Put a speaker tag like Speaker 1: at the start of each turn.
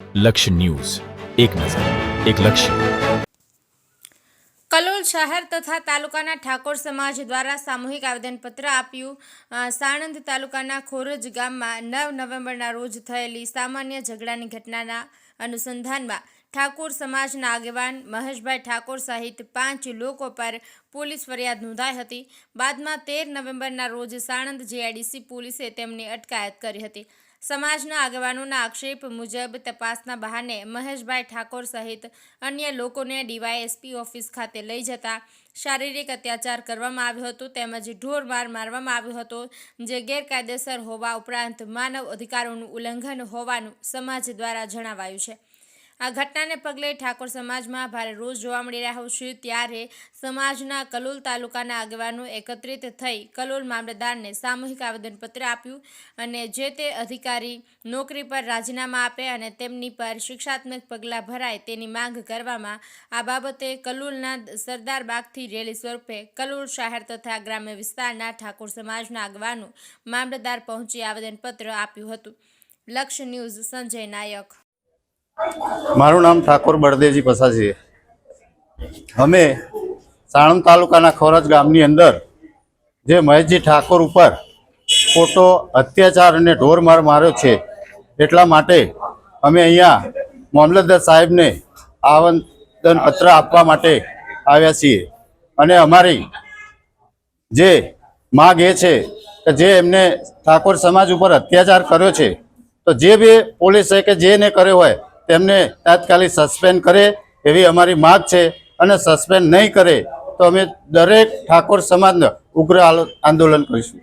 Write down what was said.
Speaker 1: લક્ષ્ય ન્યૂઝ, એક નજર, એક લક્ષ્ય.
Speaker 2: કલોલ શહેર તથા તાલુકાના ઠાકોર સમાજ દ્વારા સામૂહિક આવેદનપત્ર આપ્યું. સાણંદ તાલુકાના ખોરજ ગામમાં 9 નવેમ્બરના રોજ થયેલી સામાન્ય ઝઘડાની ઘટનાના અનુસંધાનમાં ઠાકોર સમાજના આગેવાન મહેશભાઈ ઠાકોર સહિત 5 લોકો પર પોલીસ ફરિયાદ નોંધાઈ હતી. બાદમાં 13 નવેમ્બરના રોજ સાણંદ જીઆઈડીસી પોલીસે તેમની અટકાયત કરી હતી. સમાજના આગેવાનોના આક્ષેપ મુજબ તપાસના બહાને મહેશભાઈ ઠાકોર સહિત અન્ય લોકોને ડીવાયએસપી ઓફિસ ખાતે લઈ જતા શારીરિક અત્યાચાર કરવામાં આવ્યો હતો તેમજ ઢોરમાર મારવામાં આવ્યો હતો, જે ગેરકાયદેસર હોવા ઉપરાંત માનવ અધિકારોનું ઉલ્લંઘન હોવાનું સમાજ દ્વારા જણાવાયું છે. આ ઘટનાને પગલે ઠાકોર સમાજમાં ભારે રોષ જોવા મળી રહ્યો છે. ત્યારે સમાજના કલોલ તાલુકાના આગેવાનો એકત્રિત થઈ કલોલ મામલતદારને સામૂહિક આવેદનપત્ર આપ્યું અને જે તે અધિકારી નોકરી પર રાજીનામા આપે અને તેમની પર શિક્ષાત્મક પગલાં ભરાય તેની માંગ કરવામાં. આ બાબતે કલોલના સરદારબાગથી રેલી સ્વરૂપે કલોલ શહેર તથા ગ્રામ્ય વિસ્તારના ઠાકોર સમાજના આગેવાનો મામલતદાર પહોંચી આવેદનપત્ર આપ્યું હતું. લક્ષ્ય ન્યૂઝ, સંજય નાયક.
Speaker 3: મારું નામ ઠાકોર બળદેવજી પસાજી છે. અમે સાણંદ તાલુકાના ખોરજ ગામની અંદર જે મહેશજી ઠાકોર ઉપર ખોટો અત્યાચાર અને ઢોરમાર માર્યો છે, એટલા માટે અમે અહીંયા મામલતદાર સાહેબને આવેદનપત્ર આપવા માટે આવ્યા છીએ. અને અમારી જે માગ એ છે કે જે એમને ઠાકોર સમાજ ઉપર અત્યાચાર કર્યો છે, તો જે બી પોલીસે કે જેને કર્યો હોય તેમને તાત્કાલિક સસ્પેન્ડ કરે એવી અમારી માગ છે. અને સસ્પેન્ડ નહીં કરે તો અમે દરેક ઠાકોર સમાજને ઉગ્ર આંદોલન કરીશું.